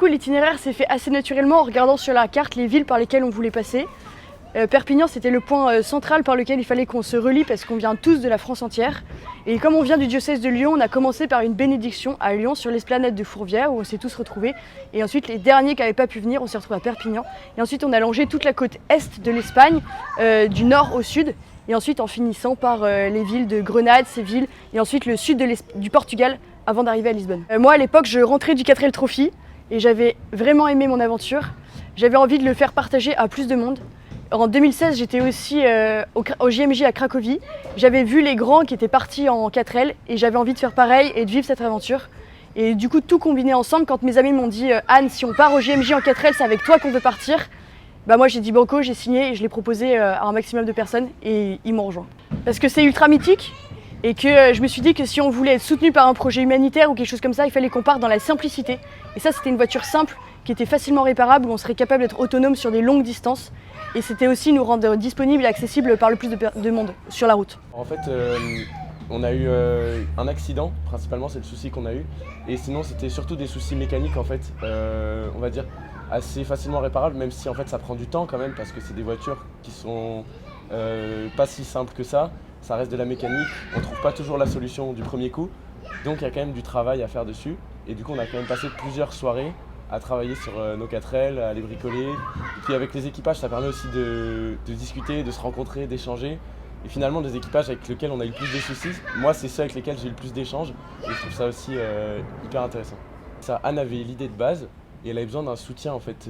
coup, l'itinéraire s'est fait assez naturellement en regardant sur la carte les villes par lesquelles on voulait passer. Perpignan, c'était le point central par lequel il fallait qu'on se relie parce qu'on vient tous de la France entière. Et comme on vient du diocèse de Lyon, on a commencé par une bénédiction à Lyon sur l'esplanade de Fourvière où on s'est tous retrouvés. Et ensuite, les derniers qui n'avaient pas pu venir, on s'est retrouvés à Perpignan. Et ensuite, on a longé toute la côte est de l'Espagne, du nord au sud. Et ensuite, en finissant par les villes de Grenade, Séville, et ensuite le sud du Portugal avant d'arriver à Lisbonne. Moi, à l'époque, je rentrais du 4L Trophy et j'avais vraiment aimé mon aventure. J'avais envie de le faire partager à plus de monde. En 2016, j'étais aussi au JMJ à Cracovie. J'avais vu les grands qui étaient partis en 4L et j'avais envie de faire pareil et de vivre cette aventure. Et du coup, tout combiné ensemble, quand mes amis m'ont dit « Anne, si on part au JMJ en 4L, c'est avec toi qu'on veut partir », bah moi j'ai dit banco, j'ai signé et je l'ai proposé à un maximum de personnes et ils m'ont rejoint. Parce que c'est ultra mythique et que je me suis dit que si on voulait être soutenu par un projet humanitaire ou quelque chose comme ça, il fallait qu'on parte dans la simplicité. Et ça, c'était une voiture simple qui était facilement réparable, où on serait capable d'être autonome sur des longues distances. Et c'était aussi nous rendre disponibles et accessibles par le plus de monde sur la route. En fait, on a eu un accident, principalement c'est le souci qu'on a eu. Et sinon c'était surtout des soucis mécaniques en fait, on va dire assez facilement réparables, même si en fait ça prend du temps quand même parce que c'est des voitures qui sont pas si simples que ça. Ça reste de la mécanique, on ne trouve pas toujours la solution du premier coup. Donc il y a quand même du travail à faire dessus. Et du coup on a quand même passé plusieurs soirées à travailler sur nos 4L, à les bricoler. Et puis avec les équipages, ça permet aussi de discuter, de se rencontrer, d'échanger. Et finalement, des équipages avec lesquels on a eu le plus de soucis, moi c'est ceux avec lesquels j'ai eu le plus d'échanges. Et je trouve ça aussi hyper intéressant. Ça, Anne avait l'idée de base et elle avait besoin d'un soutien en fait,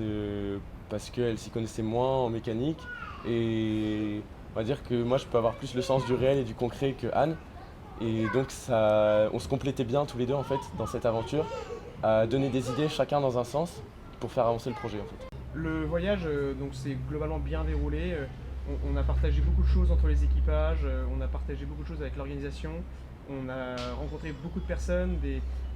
parce qu'elle s'y connaissait moins en mécanique. Et on va dire que moi je peux avoir plus le sens du réel et du concret que Anne. Et donc on se complétait bien tous les deux en fait dans cette aventure, à donner des idées chacun dans un sens pour faire avancer le projet en fait. Le voyage donc s'est globalement bien déroulé. On a partagé beaucoup de choses entre les équipages, on a partagé beaucoup de choses avec l'organisation. On a rencontré beaucoup de personnes,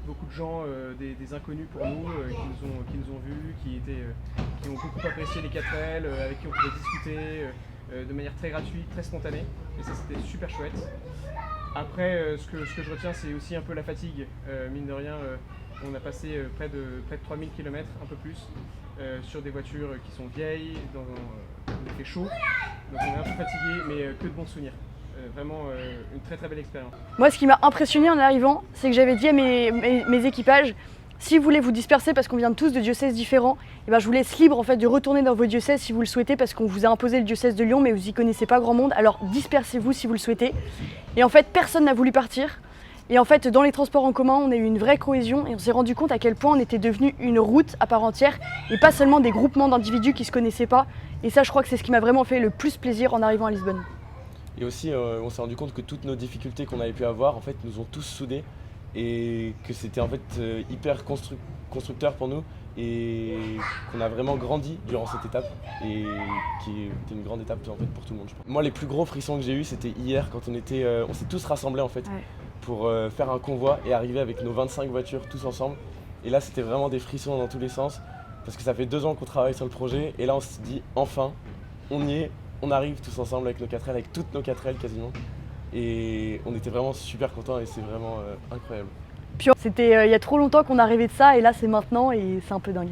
beaucoup de gens, des inconnus pour nous, qui nous ont vus, qui ont beaucoup apprécié les 4L, avec qui on pouvait discuter de manière très gratuite, très spontanée. Et ça c'était super chouette. Après, ce que je retiens, c'est aussi un peu la fatigue. Mine de rien, on a passé près de 3000 km, un peu plus, sur des voitures qui sont vieilles, il fait chaud. Donc on est un peu fatigué, mais que de bons souvenirs. Vraiment une très très belle expérience. Moi, ce qui m'a impressionné en arrivant, c'est que j'avais dit à mes équipages, si vous voulez vous disperser parce qu'on vient tous de diocèses différents, eh ben, je vous laisse libre en fait, de retourner dans vos diocèses si vous le souhaitez, parce qu'on vous a imposé le diocèse de Lyon, mais vous n'y connaissez pas grand monde, alors dispersez-vous si vous le souhaitez. Et en fait, personne n'a voulu partir. Et en fait, dans les transports en commun, on a eu une vraie cohésion et on s'est rendu compte à quel point on était devenu une route à part entière et pas seulement des groupements d'individus qui ne se connaissaient pas. Et ça, je crois que c'est ce qui m'a vraiment fait le plus plaisir en arrivant à Lisbonne. Et aussi, on s'est rendu compte que toutes nos difficultés qu'on avait pu avoir, en fait, nous ont tous soudés et que c'était en fait hyper constructeur pour nous et qu'on a vraiment grandi durant cette étape et qui était une grande étape en fait pour tout le monde, je pense. Moi, les plus gros frissons que j'ai eu, c'était hier quand on s'est tous rassemblés en fait. Ouais. Pour faire un convoi et arriver avec nos 25 voitures tous ensemble. Et là, c'était vraiment des frissons dans tous les sens parce que ça fait 2 ans qu'on travaille sur le projet et là, on se dit enfin, on y est, on arrive tous ensemble avec nos 4L, avec toutes nos 4L quasiment. Et on était vraiment super contents et c'est vraiment incroyable. Puis c'était il y a trop longtemps qu'on a rêvé de ça et là, c'est maintenant et c'est un peu dingue.